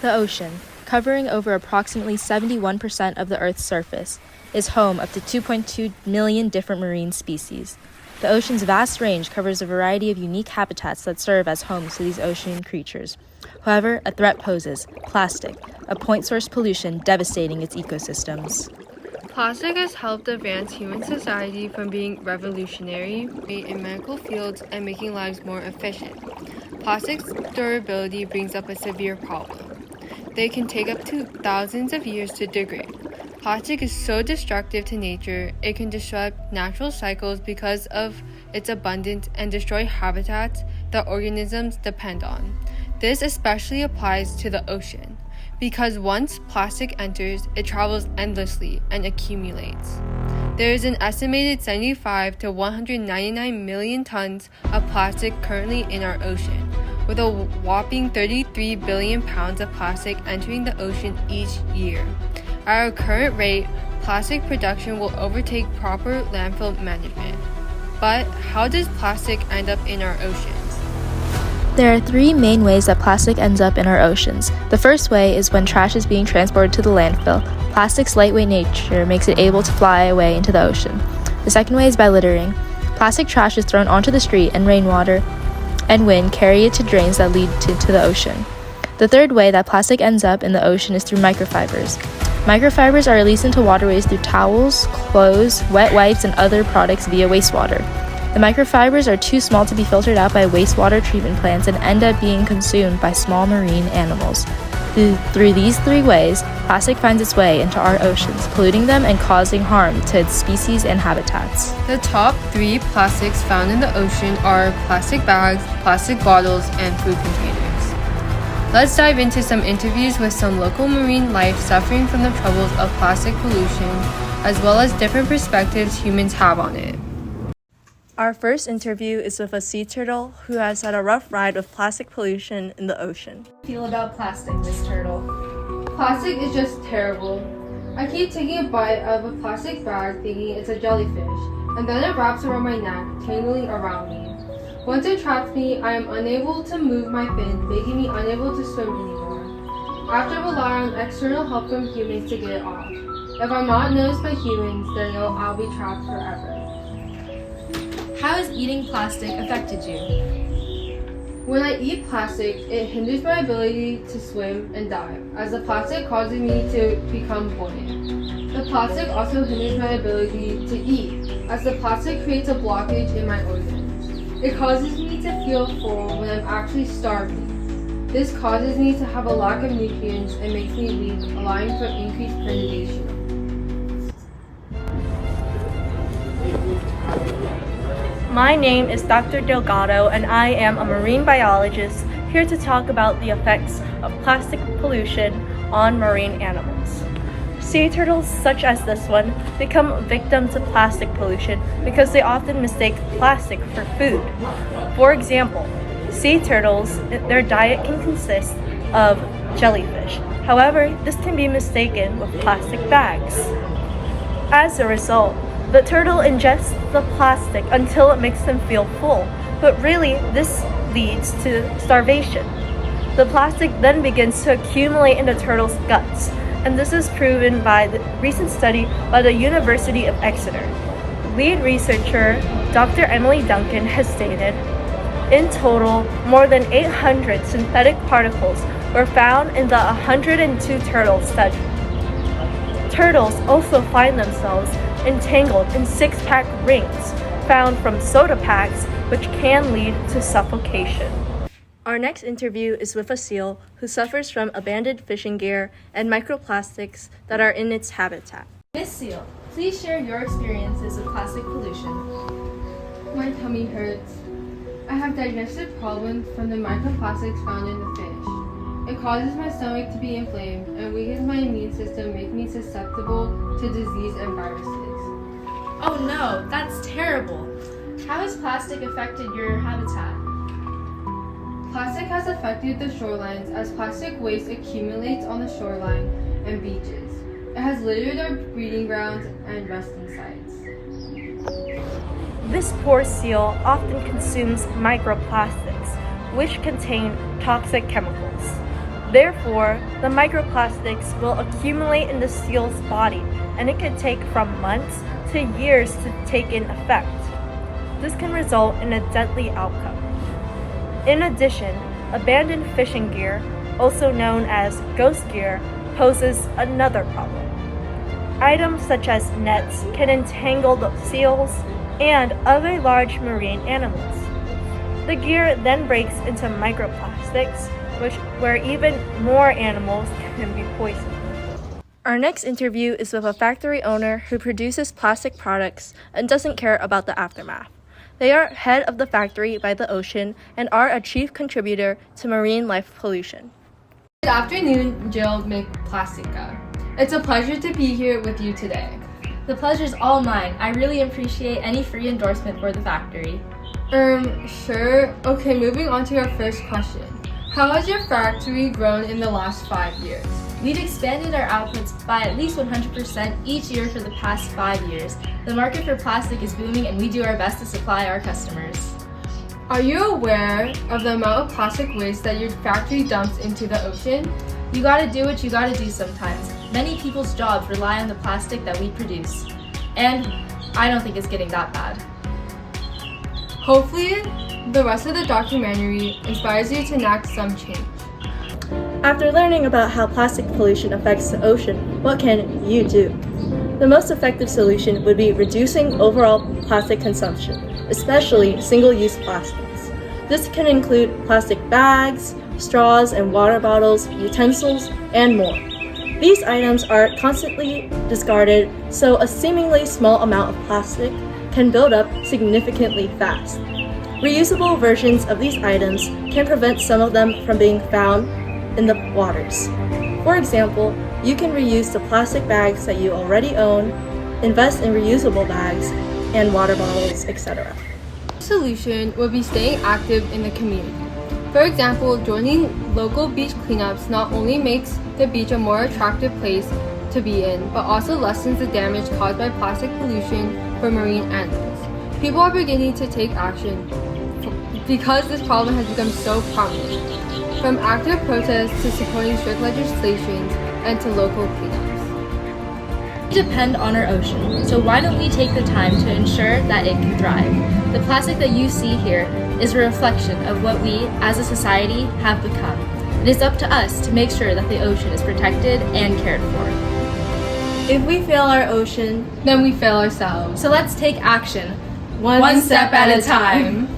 The ocean, covering over approximately 71% of the Earth's surface, is home up to 2.2 million different marine species. The ocean's vast range covers a variety of unique habitats that serve as homes to these ocean creatures. However, a threat poses: plastic, a point source pollution devastating its ecosystems. Plastic has helped advance human society from being revolutionary in medical fields and making lives more efficient. Plastic's durability brings up a severe problem. They can take up to thousands of years to degrade. Plastic is so destructive to nature, it can disrupt natural cycles because of its abundance and destroy habitats that organisms depend on. This especially applies to the ocean, because once plastic enters, it travels endlessly and accumulates. There is an estimated 75 to 199 million tons of plastic currently in our ocean, with a whopping 33 billion pounds of plastic entering the ocean each year. At our current rate, plastic production will overtake proper landfill management. But how does plastic end up in our oceans? There are three main ways that plastic ends up in our oceans. The first way is when trash is being transported to the landfill. Plastic's lightweight nature makes it able to fly away into the ocean. The second way is by littering. Plastic trash is thrown onto the street, and rainwater and wind carry it to drains that lead to the ocean. The third way that plastic ends up in the ocean is through microfibers. Microfibers are released into waterways through towels, clothes, wet wipes, and other products via wastewater. The microfibers are too small to be filtered out by wastewater treatment plants and end up being consumed by small marine animals. Through these three ways, plastic finds its way into our oceans, polluting them and causing harm to its species and habitats. The top three plastics found in the ocean are plastic bags, plastic bottles, and food containers. Let's dive into some interviews with some local marine life suffering from the troubles of plastic pollution, as well as different perspectives humans have on it. Our first interview is with a sea turtle who has had a rough ride with plastic pollution in the ocean. How do you feel about plastic, Miss Turtle? Plastic is just terrible. I keep taking a bite out of a plastic bag thinking it's a jellyfish, and then it wraps around my neck, tangling around me. Once it traps me, I am unable to move my fin, making me unable to swim anymore. I have to rely on external help from humans to get it off. If I'm not noticed by humans, then I'll be trapped forever. How has eating plastic affected you? When I eat plastic, it hinders my ability to swim and dive, as the plastic causes me to become buoyant. The plastic also hinders my ability to eat, as the plastic creates a blockage in my organs. It causes me to feel full when I'm actually starving. This causes me to have a lack of nutrients and makes me weak, allowing for increased predation. My name is Dr. Delgado, and I am a marine biologist here to talk about the effects of plastic pollution on marine animals. Sea turtles, such as this one, become victims to plastic pollution because they often mistake plastic for food. For example, sea turtles, their diet can consist of jellyfish. However, this can be mistaken with plastic bags. As a result, the turtle ingests the plastic until it makes them feel full, but really this leads to starvation. The plastic then begins to accumulate in the turtle's guts, and this is proven by the recent study by the University of Exeter. Lead researcher Dr. Emily Duncan has stated, in total, more than 800 synthetic particles were found in the 102 turtles studied. Turtles also find themselves entangled in six-pack rings found from soda packs, which can lead to suffocation. Our next interview is with a seal who suffers from abandoned fishing gear and microplastics that are in its habitat. Miss Seal, please share your experiences with plastic pollution. My tummy hurts. I have digestive problems from the microplastics found in the fish. It causes my stomach to be inflamed and weakens my immune system, making me susceptible to disease and viruses. Oh no, that's terrible. How has plastic affected your habitat? Plastic has affected the shorelines as plastic waste accumulates on the shoreline and beaches. It has littered our breeding grounds and resting sites. This poor seal often consumes microplastics, which contain toxic chemicals. Therefore, the microplastics will accumulate in the seal's body, and it could take from months to years to take in effect. This can result in a deadly outcome. In addition, abandoned fishing gear, also known as ghost gear, poses another problem. Items such as nets can entangle the seals and other large marine animals. The gear then breaks into microplastics, where even more animals can be poisoned. Our next interview is with a factory owner who produces plastic products and doesn't care about the aftermath. They are head of the factory by the ocean and are a chief contributor to marine life pollution. Good afternoon, Jill McPlastica. It's a pleasure to be here with you today. The pleasure's all mine. I really appreciate any free endorsement for the factory. Sure. Okay, moving on to our first question. How has your factory grown in the last 5 years? We've expanded our outputs by at least 100% each year for the past 5 years. The market for plastic is booming and we do our best to supply our customers. Are you aware of the amount of plastic waste that your factory dumps into the ocean? You gotta do what you gotta do sometimes. Many people's jobs rely on the plastic that we produce. And I don't think it's getting that bad. Hopefully, the rest of the documentary inspires you to enact some change. After learning about how plastic pollution affects the ocean, what can you do? The most effective solution would be reducing overall plastic consumption, especially single-use plastics. This can include plastic bags, straws and water bottles, utensils, and more. These items are constantly discarded, so a seemingly small amount of plastic can build up significantly fast. Reusable versions of these items can prevent some of them from being found in the waters. For example, you can reuse the plastic bags that you already own, invest in reusable bags, and water bottles, etc. The solution would be staying active in the community. For example, joining local beach cleanups not only makes the beach a more attractive place to be in, but also lessens the damage caused by plastic pollution for marine animals. People are beginning to take action because this problem has become so prominent, from active protests to supporting strict legislation and to local cleanups. We depend on our ocean, so why don't we take the time to ensure that it can thrive? The plastic that you see here is a reflection of what we, as a society, have become. It is up to us to make sure that the ocean is protected and cared for. If we fail our ocean, then we fail ourselves. So let's take action, one step at a time.